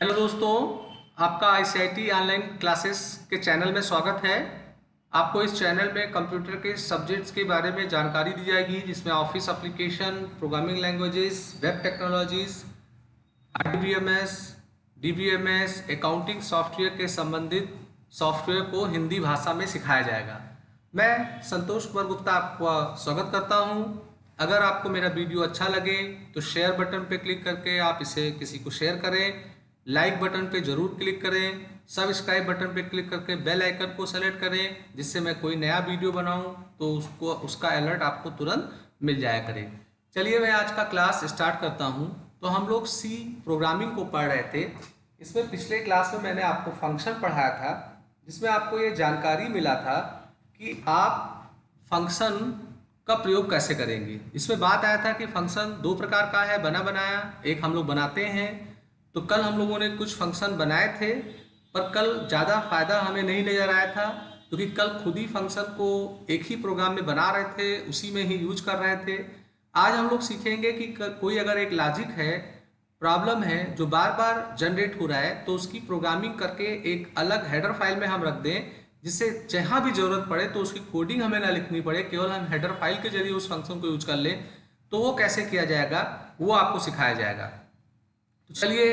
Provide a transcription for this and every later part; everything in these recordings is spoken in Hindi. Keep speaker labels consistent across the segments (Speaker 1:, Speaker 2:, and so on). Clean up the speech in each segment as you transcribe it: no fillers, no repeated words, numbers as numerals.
Speaker 1: हेलो दोस्तों, आपका आईसीआईटी ऑनलाइन क्लासेस के चैनल में स्वागत है। आपको इस चैनल में कंप्यूटर के सब्जेक्ट्स के बारे में जानकारी दी जाएगी, जिसमें office application, programming languages, web technologies, RDBMS, DBMS, accounting software के संबंधित सॉफ्टवेयर को हिंदी भाषा में सिखाया जाएगा। मैं संतोष कुमार गुप्ता आपका स्वागत करता हूं। अगर आपको मेरा वीडियो अच्छा लगे तो शेयर बटन पर क्लिक करके आप इसे किसी को शेयर करें, लाइक बटन पे जरूर क्लिक करें, सब्सक्राइब बटन पे क्लिक करके बेल आइकन को सेलेक्ट करें, जिससे मैं कोई नया वीडियो बनाऊं तो उसका अलर्ट आपको तुरंत मिल जाया करे। चलिए मैं आज का क्लास स्टार्ट करता हूं। तो हम लोग सी प्रोग्रामिंग को पढ़ रहे थे। इसमें पिछले क्लास में मैंने आपको फंक्शन पढ़ाया था, जिसमें आपको ये जानकारी मिला था कि आप फंक्शन का प्रयोग कैसे करेंगे। इसमें बात आया था कि फंक्शन दो प्रकार का है, बना बनाया। एक हम लोग बनाते हैं। तो कल हम लोगों ने कुछ फंक्शन बनाए थे, पर कल ज़्यादा फायदा हमें नहीं नज़र आया था, क्योंकि कल खुद ही फंक्शन को एक ही प्रोग्राम में बना रहे थे, उसी में ही यूज कर रहे थे। आज हम लोग सीखेंगे कि कोई अगर एक लॉजिक है, प्रॉब्लम है जो बार बार जनरेट हो रहा है, तो उसकी प्रोग्रामिंग करके एक अलग हेडर फाइल में हम रख दें, जिससे जहाँ भी जरूरत पड़े तो उसकी कोडिंग हमें ना लिखनी पड़े, केवल हम हेडर फाइल के जरिए उस फंक्शन को यूज कर लें। तो वो कैसे किया जाएगा वो आपको सिखाया जाएगा। तो चलिए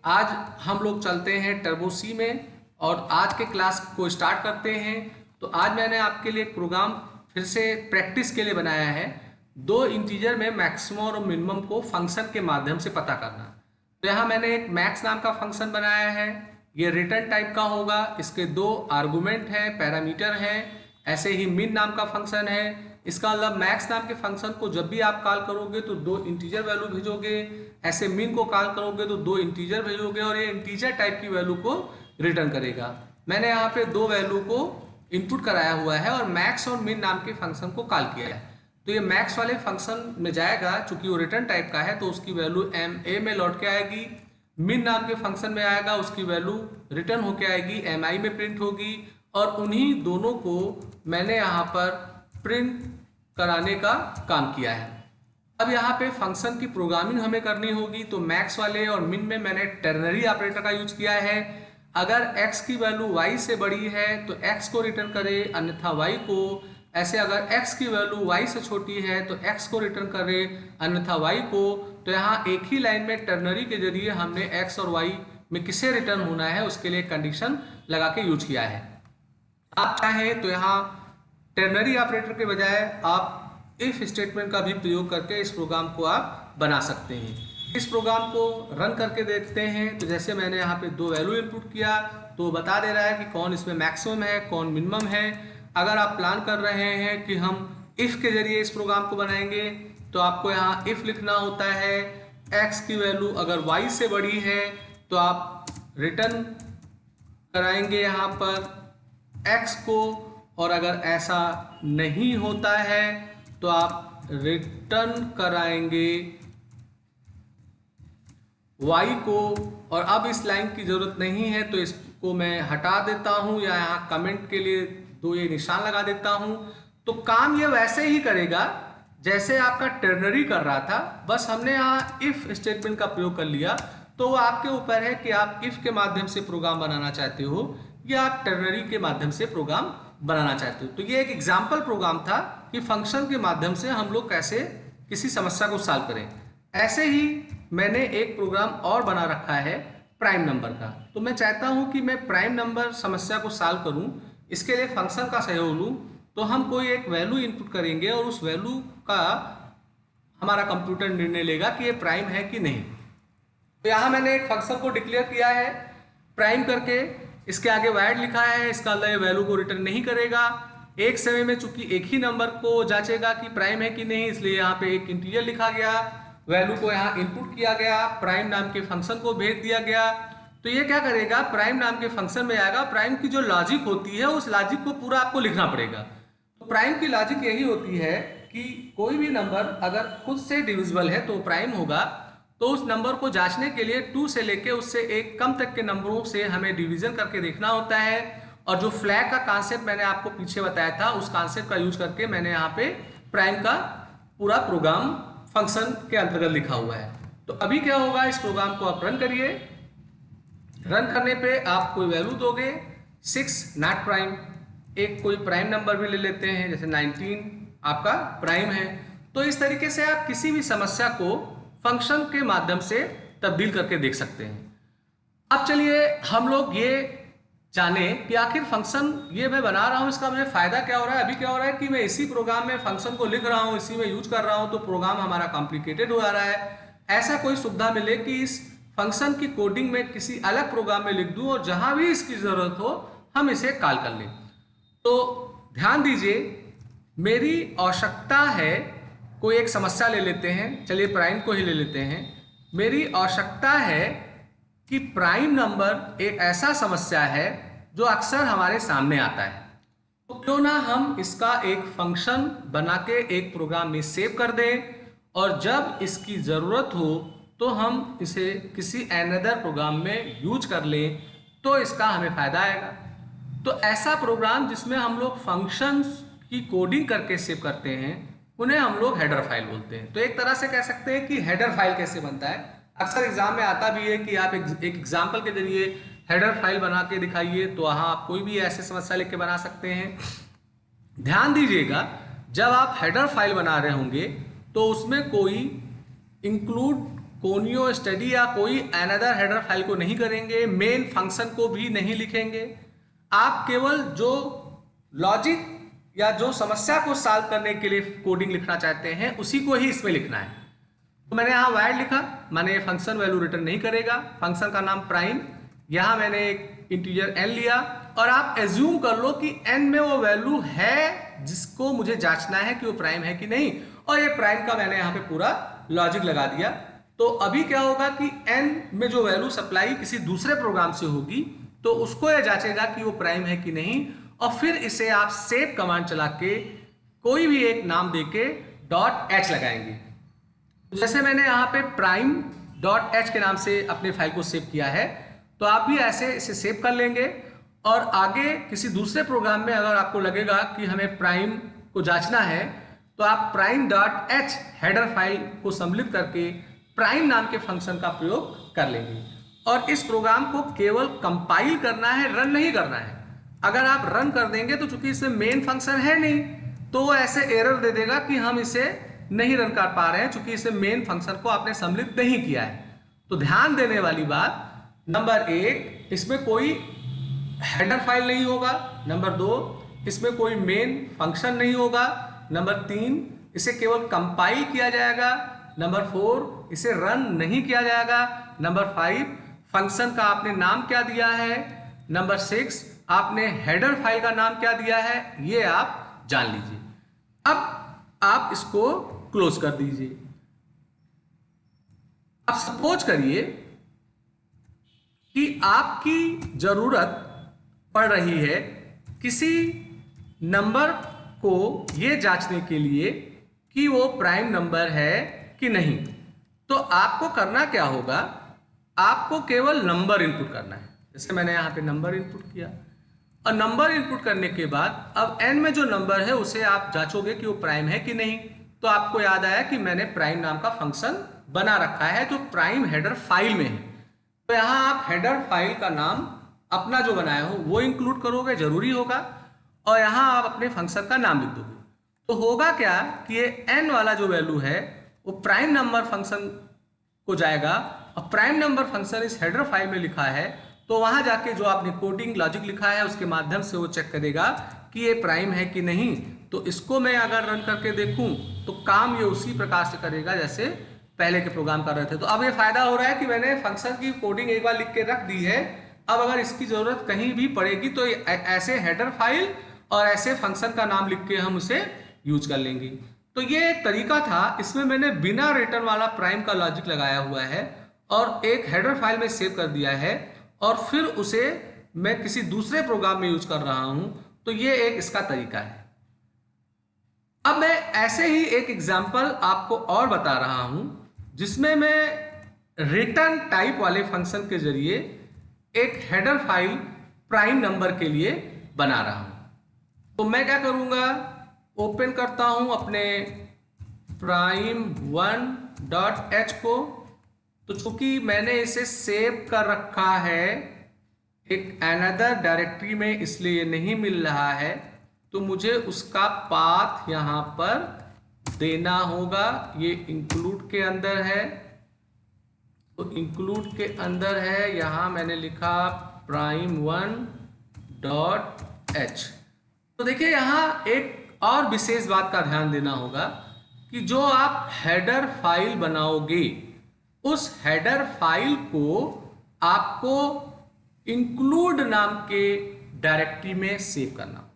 Speaker 1: आज हम लोग चलते हैं टर्बो सी में और आज के क्लास को स्टार्ट करते हैं। तो आज मैंने आपके लिए एक प्रोग्राम फिर से प्रैक्टिस के लिए बनाया है। दो इंटीजर में मैक्सिमम और मिनिमम को फंक्शन के माध्यम से पता करना। तो यहाँ मैंने एक मैक्स नाम का फंक्शन बनाया है। ये रिटर्न टाइप का होगा, इसके दो आर्गुमेंट हैं, पैरामीटर हैं। ऐसे ही मिन नाम का फंक्शन है। इसका मतलब मैक्स नाम के फंक्शन को जब भी आप कॉल करोगे तो दो इंटीजर वैल्यू भेजोगे, ऐसे मिन को कॉल करोगे तो दो इंटीजर भेजोगे, और ये इंटीजर टाइप की वैल्यू को रिटर्न करेगा। मैंने यहाँ पे दो वैल्यू को इनपुट कराया हुआ है और मैक्स और मिन नाम के फंक्शन को कॉल किया है। तो ये मैक्स वाले फंक्शन में जाएगा, चूंकि वो रिटर्न टाइप का है तो उसकी वैल्यू एम ए में लौट के आएगी। मिन नाम के फंक्शन में आएगा, उसकी वैल्यू रिटर्न होके आएगी, एम आई में प्रिंट होगी। और उन्हीं दोनों को मैंने यहाँ पर प्रिंट कराने का काम किया है। अब यहाँ पे फंक्शन की प्रोग्रामिंग हमें करनी होगी, तो मैक्स वाले और मिन में मैंने टर्नरी ऑपरेटर का यूज किया है। अगर x की वैल्यू y से बड़ी है तो x को रिटर्न करे, अन्यथा y को। ऐसे अगर x की वैल्यू y से छोटी है तो x को रिटर्न करे, अन्यथा y को। तो यहाँ एक ही लाइन में टर्नरी के जरिए हमने x और y में किसे रिटर्न होना है उसके लिए कंडीशन लगा के यूज किया है। आप चाहें तो यहाँ टर्नरी ऑपरेटर के बजाय आप इफ स्टेटमेंट का भी प्रयोग करके इस प्रोग्राम को आप बना सकते हैं। इस प्रोग्राम को रन करके देखते हैं। तो जैसे मैंने यहाँ पे दो वैल्यू इनपुट किया तो बता दे रहा है कि कौन इसमें मैक्सिमम है, कौन मिनिमम है। अगर आप प्लान कर रहे हैं कि हम इफ के जरिए इस प्रोग्राम को बनाएंगे तो आपको यहाँ इफ लिखना होता है। एक्स की वैल्यू अगर वाई से बड़ी है तो आप रिटर्न कराएंगे यहाँ पर एक्स को, और अगर ऐसा नहीं होता है तो आप रिटर्न कराएंगे y को। और अब इस लाइन की जरूरत नहीं है तो इसको मैं हटा देता हूं, या यहाँ कमेंट के लिए दो ये निशान लगा देता हूं। तो काम ये वैसे ही करेगा जैसे आपका टर्नरी कर रहा था, बस हमने यहाँ इफ स्टेटमेंट का प्रयोग कर लिया। तो वो आपके ऊपर है कि आप इफ के माध्यम से प्रोग्राम बनाना चाहते हो या आप टर्नरी के माध्यम से प्रोग्राम बनाना चाहते हो। तो ये एक एग्जाम्पल प्रोग्राम था कि फंक्शन के माध्यम से हम लोग कैसे किसी समस्या को सॉल्व करें। ऐसे ही मैंने एक प्रोग्राम और बना रखा है प्राइम नंबर का। तो मैं चाहता हूं कि मैं प्राइम नंबर समस्या को सॉल्व करूं, इसके लिए फंक्शन का सहयोग लूं। तो हम कोई एक वैल्यू इनपुट करेंगे और उस वैल्यू का हमारा कंप्यूटर निर्णय लेगा कि ये प्राइम है कि नहीं। तो यहाँ मैंने एक फंक्शन को डिक्लेयर किया है प्राइम करके, इसके आगे वैड लिखा है। इसका मतलब वैल्यू को रिटर्न नहीं करेगा। एक समय में चूंकि एक ही नंबर को जांचेगा कि प्राइम है कि नहीं, इसलिए यहाँ पे एक इंटीजर लिखा गया, वैल्यू को यहाँ इनपुट किया गया, प्राइम नाम के फंक्शन को भेज दिया गया। तो ये क्या करेगा, प्राइम नाम के फंक्शन में आएगा। प्राइम की जो लॉजिक होती है उस लॉजिक को पूरा आपको लिखना पड़ेगा। तो प्राइम की लॉजिक यही होती है कि कोई भी नंबर अगर खुद से डिविजिबल है तो प्राइम होगा। तो उस नंबर को जांचने के लिए 2 से लेके उससे एक कम तक के नंबरों से हमें डिवीजन करके देखना होता है। और जो फ्लैग का कॉन्सेप्ट मैंने आपको पीछे बताया था, उस कॉन्सेप्ट का यूज करके मैंने यहाँ पे प्राइम का पूरा प्रोग्राम फंक्शन के अंतर्गत लिखा हुआ है। तो अभी क्या होगा, इस प्रोग्राम को आप रन करिए। रन करने पे आप कोई वैल्यू दोगे 6 नॉट प्राइम, एक कोई प्राइम नंबर भी ले लेते हैं जैसे 19 आपका प्राइम है। तो इस तरीके से आप किसी भी समस्या को फंक्शन के माध्यम से तब्दील करके देख सकते हैं। अब चलिए हम लोग ये जाने कि आखिर फंक्शन ये मैं बना रहा हूँ इसका मुझे फायदा क्या हो रहा है। अभी क्या हो रहा है कि मैं इसी प्रोग्राम में फंक्शन को लिख रहा हूँ, इसी में यूज कर रहा हूँ, तो प्रोग्राम हमारा कॉम्प्लिकेटेड हो जा रहा है। ऐसा कोई सुविधा मिले कि इस फंक्शन की कोडिंग में किसी अलग प्रोग्राम में लिख दूं और जहां भी इसकी जरूरत हो हम इसे कॉल कर लें। तो ध्यान दीजिए, मेरी आवश्यकता है, कोई एक समस्या ले लेते हैं, चलिए प्राइम को ही ले लेते हैं। मेरी आवश्यकता है कि प्राइम नंबर एक ऐसा समस्या है जो अक्सर हमारे सामने आता है, तो क्यों ना हम इसका एक फंक्शन बना के एक प्रोग्राम में सेव कर दें और जब इसकी ज़रूरत हो तो हम इसे किसी अनदर प्रोग्राम में यूज कर लें, तो इसका हमें फ़ायदा आएगा। तो ऐसा प्रोग्राम जिसमें हम लोग फंक्शंस की कोडिंग करके सेव करते हैं उन्हें हम लोग हेडर फाइल बोलते हैं। तो एक तरह से कह सकते हैं कि हेडर फाइल कैसे बनता है। अक्सर एग्जाम में आता भी है कि आप एक एग्जाम्पल के जरिए हेडर फाइल बना के दिखाइए, तो वहाँ आप कोई भी ऐसे समस्या लिख के बना सकते हैं। ध्यान दीजिएगा, जब आप हेडर फाइल बना रहे होंगे तो उसमें कोई इंक्लूड कोनियो स्टडी या कोई अनदर हेडर फाइल को नहीं करेंगे, मेन फंक्शन को भी नहीं लिखेंगे। आप केवल जो लॉजिक या जो समस्या को सॉल्व करने के लिए कोडिंग लिखना चाहते हैं उसी को ही इसमें लिखना है। तो मैंने यहाँ वाइड लिखा, मैंने फंक्शन वैल्यू रिटर्न नहीं करेगा, फंक्शन का नाम प्राइम, यहाँ मैंने एक इंटीजर n लिया और आप एज्यूम कर लो कि n में वो वैल्यू है जिसको मुझे जांचना है कि वो प्राइम है कि नहीं, और ये प्राइम का मैंने यहाँ पे पूरा लॉजिक लगा दिया। तो अभी क्या होगा कि n में जो वैल्यू सप्लाई किसी दूसरे प्रोग्राम से होगी तो उसको यह जांचेगा कि वो प्राइम है कि नहीं, और फिर इसे आप सेव कमांड चला के कोई भी एक नाम देके .h लगाएंगे। जैसे मैंने यहाँ पे प्राइम .h के नाम से अपने फाइल को सेव किया है, तो आप भी ऐसे इसे सेव कर लेंगे और आगे किसी दूसरे प्रोग्राम में अगर आपको लगेगा कि हमें प्राइम को जांचना है तो आप प्राइम.h हेडर फाइल को सम्मिलित करके प्राइम नाम के फंक्शन का प्रयोग कर लेंगे और इस प्रोग्राम को केवल कंपाइल करना है, रन नहीं करना है। अगर आप रन कर देंगे तो चूंकि इसमें मेन फंक्शन है नहीं तो वो ऐसे एरर दे देगा कि हम इसे नहीं रन कर पा रहे हैं चूंकि इसे मेन फंक्शन को आपने सम्मिलित नहीं किया है। तो ध्यान देने वाली बात, नंबर 1, इसमें कोई हेडर फाइल नहीं होगा। नंबर 2, इसमें कोई मेन फंक्शन नहीं होगा। नंबर 3, इसे केवल कंपाइल किया जाएगा। नंबर 4, इसे रन नहीं किया जाएगा। नंबर 5, फंक्शन का आपने नाम क्या दिया है। नंबर 6, आपने हेडर फाइल का नाम क्या दिया है, ये आप जान लीजिए। अब आप इसको क्लोज कर दीजिए। अब सपोज करिए कि आपकी जरूरत पड़ रही है किसी नंबर को ये जांचने के लिए कि वो प्राइम नंबर है कि नहीं। तो आपको करना क्या होगा, आपको केवल नंबर इनपुट करना है। जैसे मैंने यहाँ पे नंबर इनपुट किया और नंबर इनपुट करने के बाद अब n में जो नंबर है उसे आप जांचोगे कि वो प्राइम है कि नहीं। तो आपको याद आया कि मैंने प्राइम नाम का फंक्शन बना रखा है जो प्राइम हेडर फाइल में है। तो यहाँ आप हेडर फाइल का नाम अपना जो बनाया हो वो इंक्लूड करोगे, जरूरी होगा, और यहाँ आप अपने फंक्शन का नाम लिख दोगे। तो होगा क्या कि ये n वाला जो वैल्यू है वो प्राइम नंबर फंक्शन को जाएगा और प्राइम नंबर फंक्शन इस हेडर फाइल में लिखा है, तो वहां जाके जो आपने कोडिंग लॉजिक लिखा है उसके माध्यम से वो चेक करेगा कि ये प्राइम है कि नहीं। तो इसको मैं अगर रन करके देखूं तो काम ये उसी प्रकार से करेगा जैसे पहले के प्रोग्राम कर रहे थे। तो अब ये फायदा हो रहा है कि मैंने फंक्शन की कोडिंग एक बार लिख के रख दी है। अब अगर इसकी जरूरत कहीं भी पड़ेगी तो ऐसे हेडर फाइल और ऐसे फंक्शन का नाम लिख के हम उसे यूज कर लेंगे। तो ये एक तरीका था, इसमें मैंने बिना रिटर्न वाला प्राइम का लॉजिक लगाया हुआ है और एक हेडर फाइल में सेव कर दिया है और फिर उसे मैं किसी दूसरे प्रोग्राम में यूज कर रहा हूं। तो ये एक इसका तरीका है। अब मैं ऐसे ही एक एग्जांपल आपको और बता रहा हूं जिसमें मैं रिटर्न टाइप वाले फंक्शन के जरिए एक हेडर फाइल प्राइम नंबर के लिए बना रहा हूं। तो मैं क्या करूंगा, ओपन करता हूं अपने प्राइम1.h को तो चूंकि मैंने इसे सेव कर रखा है एक अनदर डायरेक्टरी में, इसलिए ये नहीं मिल रहा है, तो मुझे उसका पाथ यहां पर देना होगा। ये इंक्लूड के अंदर है, तो इंक्लूड के अंदर है, यहां मैंने लिखा prime1.h। तो देखिए यहां एक और विशेष बात का ध्यान देना होगा कि जो आप हेडर फाइल बनाओगे, उस हेडर फाइल को आपको इंक्लूड नाम के डायरेक्टरी में सेव करना होगा।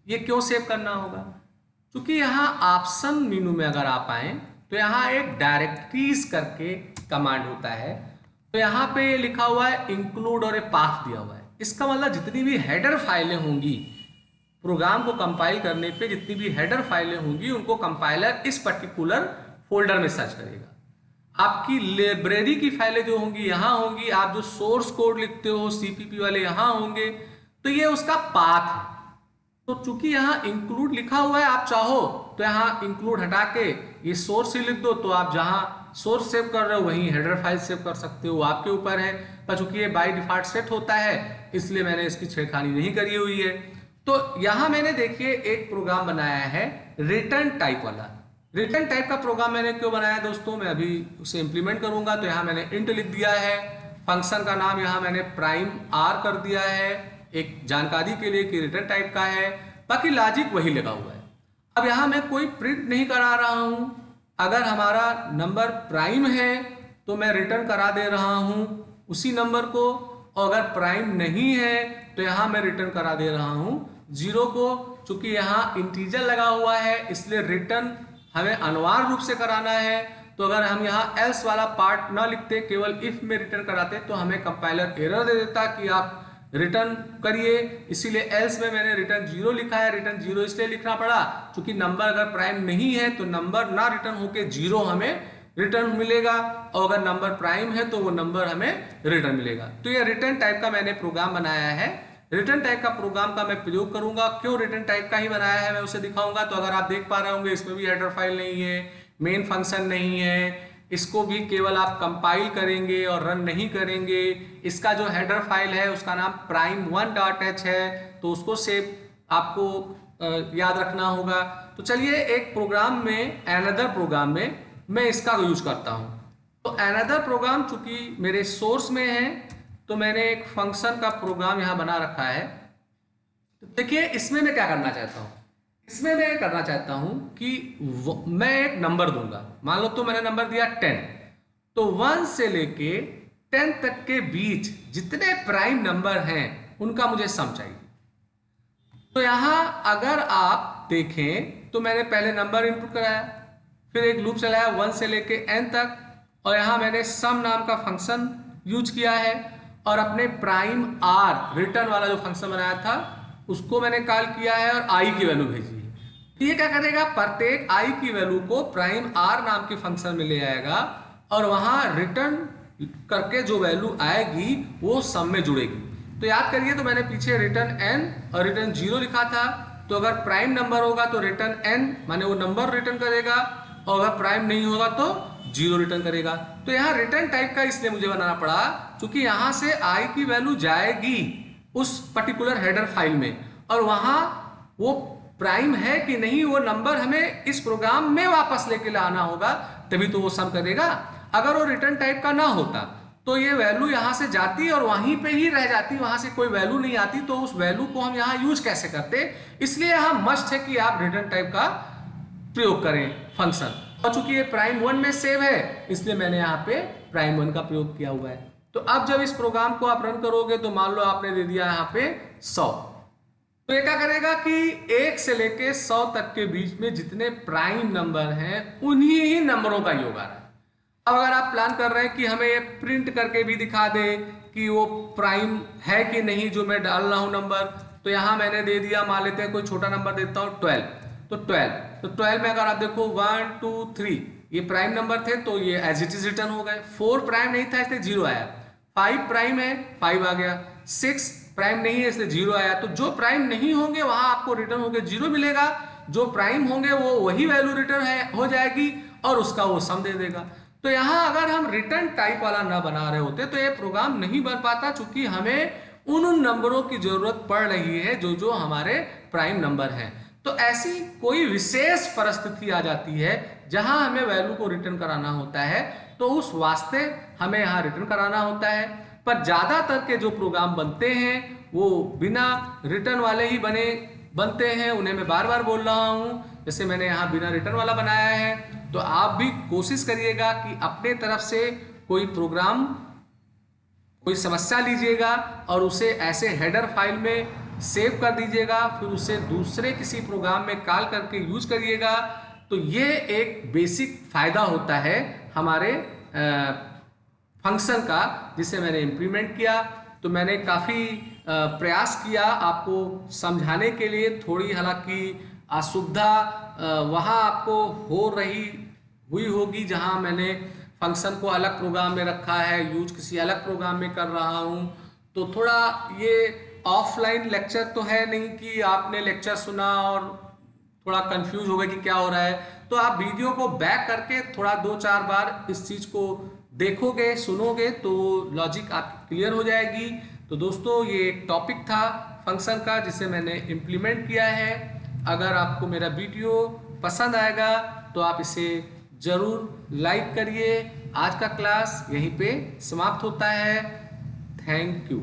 Speaker 1: ये क्यों सेव करना होगा? क्योंकि यहाँ ऑप्शन मेनू में अगर आप आए तो यहाँ एक डायरेक्टरीज करके कमांड होता है, तो यहाँ पे ये लिखा हुआ है इंक्लूड और एक पाथ दिया हुआ है। इसका मतलब जितनी भी हेडर फाइलें होंगी प्रोग्राम को कंपाइल करने पे, जितनी भी हेडर फाइलें होंगी उनको कंपाइलर इस पर्टिकुलर फोल्डर में सर्च करेगा। आपकी लाइब्रेरी की फाइलें जो होंगी यहाँ होंगी, आप जो सोर्स कोड लिखते हो सीपीपी वाले यहाँ होंगे, तो ये उसका पाथ है। तो चूंकि यहाँ इंक्लूड लिखा हुआ है, आप चाहो तो यहाँ इंक्लूड हटा के ये सोर्स ही लिख दो, तो आप जहाँ सोर्स सेव कर रहे हो वहीं हेडर फाइल सेव कर सकते हो, आपके ऊपर है। पर चूंकि ये बाय डिफॉल्ट सेट होता है इसलिए मैंने इसकी छेड़खानी नहीं करी हुई है। तो यहाँ मैंने देखिए एक प्रोग्राम बनाया है रिटर्न टाइप वाला। रिटर्न टाइप का प्रोग्राम मैंने क्यों बनाया दोस्तों, मैं अभी उसे इंप्लीमेंट करूंगा। तो यहाँ मैंने इंट लिख दिया है, फंक्शन का नाम यहाँ मैंने प्राइम आर कर दिया है, एक जानकारी के लिए कि रिटर्न टाइप का है, बाकी लॉजिक वही लगा हुआ है। अब यहाँ मैं कोई प्रिंट नहीं करा रहा हूँ। अगर हमारा नंबर प्राइम है तो मैं रिटर्न करा दे रहा हूँ उसी नंबर को, और अगर प्राइम नहीं है तो यहाँ मैं रिटर्न करा दे रहा हूँ 0 को। चूंकि यहाँ इंटीजर लगा हुआ है इसलिए रिटर्न हमें अनिवार्य रूप से कराना है। तो अगर हम यहाँ एल्स वाला पार्ट ना लिखते, केवल इफ में रिटर्न कराते, तो हमें कंपाइलर एरर दे देता कि आप रिटर्न करिए। इसीलिए एल्स में मैंने रिटर्न 0 लिखा है। रिटर्न 0 इसलिए लिखना पड़ा क्योंकि नंबर अगर प्राइम नहीं है तो नंबर ना रिटर्न होके 0 हमें रिटर्न मिलेगा, और अगर नंबर प्राइम है तो वो नंबर हमें रिटर्न मिलेगा। तो ये रिटर्न टाइप का मैंने प्रोग्राम बनाया है। रिटर्न टाइप का प्रोग्राम का मैं प्रयोग करूंगा। क्यों रिटर्न टाइप का ही बनाया है मैं उसे दिखाऊंगा। तो अगर आप देख पा रहे होंगे इसमें भी हेडर फाइल नहीं है, मेन फंक्शन नहीं है, इसको भी केवल आप कंपाइल करेंगे और रन नहीं करेंगे। इसका जो हेडर फाइल है उसका नाम prime1.h है, तो उसको सेव आपको याद रखना होगा। तो चलिए एक प्रोग्राम में, अनदर प्रोग्राम में मैं इसका यूज करता हूं। तो अनदर प्रोग्राम चूंकि मेरे सोर्स में है तो मैंने एक फंक्शन का प्रोग्राम यहां बना रखा है। तो देखिए इसमें मैं क्या करना चाहता हूं, इसमें मैं करना चाहता हूं कि मैं एक नंबर दूंगा। मान लो तो मैंने नंबर दिया 10, तो 1 से लेके 10 तक के बीच जितने प्राइम नंबर हैं उनका मुझे सम चाहिए। तो यहां अगर आप देखें तो मैंने पहले नंबर इनपुट कराया, फिर एक लूप चलाया 1 से लेके n तक, और यहां मैंने सम नाम का फंक्शन यूज किया है, और अपने प्राइम आर रिटर्न वाला जो फंक्शन बनाया था उसको मैंने कॉल किया है और आई की वैल्यू भेजी है। ये क्या करेगा, प्रत्येक आई की वैल्यू को प्राइम आर नाम के फंक्शन में ले आएगा, और वहां रिटर्न करके जो वैल्यू आएगी वो सम में जुड़ेगी। तो याद करिए, तो मैंने पीछे रिटर्न n और रिटर्न 0 लिखा था। तो अगर प्राइम नंबर होगा तो रिटर्न n माने वो नंबर रिटर्न करेगा, और अगर प्राइम नहीं होगा तो 0 रिटर्न करेगा। तो यहाँ रिटर्न टाइप का इसलिए मुझे बनाना पड़ा क्योंकि यहाँ से आई की वैल्यू जाएगी उस पर्टिकुलर हेडर फाइल में, और वहां वो प्राइम है कि नहीं वो नंबर हमें इस प्रोग्राम में वापस लेके लाना होगा, तभी तो वो सम करेगा। अगर वो रिटर्न टाइप का ना होता तो ये वैल्यू यहां से जाती और वहीं पे ही रह जाती, वहां से कोई वैल्यू नहीं आती, तो उस वैल्यू को हम यहाँ यूज कैसे करते। इसलिए यहाँ मस्ट है कि आप रिटर्न टाइप का प्रयोग करें फंक्शन। और चूंकि ये prime1 में सेव है इसलिए मैंने यहाँ पे prime1 का प्रयोग किया हुआ है। तो अब जब इस प्रोग्राम को आप रन करोगे तो मान लो आपने दे दिया यहाँ पे 100, तो ये क्या करेगा कि 1 से लेके 100 तक के बीच में जितने प्राइम नंबर हैं उन्हीं ही नंबरों का योग आ रहा है। अब अगर आप प्लान कर रहे हैं कि हमें ये प्रिंट करके भी दिखा दे कि वो प्राइम है कि नहीं जो मैं डाल रहा हूं नंबर, तो यहां मैंने दे दिया, मान लेते हैं कोई छोटा नंबर देता हूं 12, तो 12 में अगर आप देखो 1 2 3 ये प्राइम नंबर थे तो ये एज इट इज रिटर्न हो गए। 4 प्राइम नहीं था इसलिए 0 आया, 5 प्राइम है 5 आ गया, 6 प्राइम नहीं है इसलिए 0 आया। तो जो प्राइम नहीं होंगे वहां आपको रिटर्न होके 0 मिलेगा, जो प्राइम होंगे वो वही वैल्यू रिटर्न है हो जाएगी और उसका वो सम दे देगा। तो यहाँ अगर हम रिटर्न टाइप वाला ना बना रहे होते तो ये प्रोग्राम नहीं बन पाता, चूंकि हमें उन नंबरों की जरूरत पड़ रही है जो जो हमारे प्राइम नंबर हैं। तो ऐसी कोई विशेष परिस्थिति आ जाती है जहां हमें वैल्यू को रिटर्न कराना होता है, तो उस वास्ते हमें यहाँ रिटर्न कराना होता है। पर ज्यादातर के जो प्रोग्राम बनते हैं वो बिना रिटर्न वाले ही बनते हैं, उन्हें मैं बार बार बोल रहा हूं। जैसे मैंने यहाँ बिना रिटर्न वाला बनाया है, तो आप भी कोशिश करिएगा कि अपने तरफ से कोई प्रोग्राम, कोई समस्या लीजिएगा और उसे ऐसे हेडर फाइल में सेव कर दीजिएगा, फिर उसे दूसरे किसी प्रोग्राम में कॉल करके यूज करिएगा। तो ये एक बेसिक फायदा होता है हमारे फंक्शन का, जिसे मैंने इम्प्लीमेंट किया। तो मैंने काफ़ी प्रयास किया आपको समझाने के लिए। थोड़ी हालांकि असुविधा वहाँ आपको हुई होगी जहाँ मैंने फंक्शन को अलग प्रोग्राम में रखा है, यूज किसी अलग प्रोग्राम में कर रहा हूँ। तो थोड़ा ये ऑफलाइन लेक्चर तो है नहीं कि आपने लेक्चर सुना और थोड़ा कंफ्यूज हो गए कि क्या हो रहा है। तो आप वीडियो को बैक करके थोड़ा 2-4 बार इस चीज़ को देखोगे, सुनोगे, तो लॉजिक आपकी क्लियर हो जाएगी। तो दोस्तों, ये एक टॉपिक था फंक्शन का जिसे मैंने इम्प्लीमेंट किया है। अगर आपको मेरा वीडियो पसंद आएगा तो आप इसे ज़रूर लाइक करिए। आज का क्लास यहीं पे समाप्त होता है। Thank you.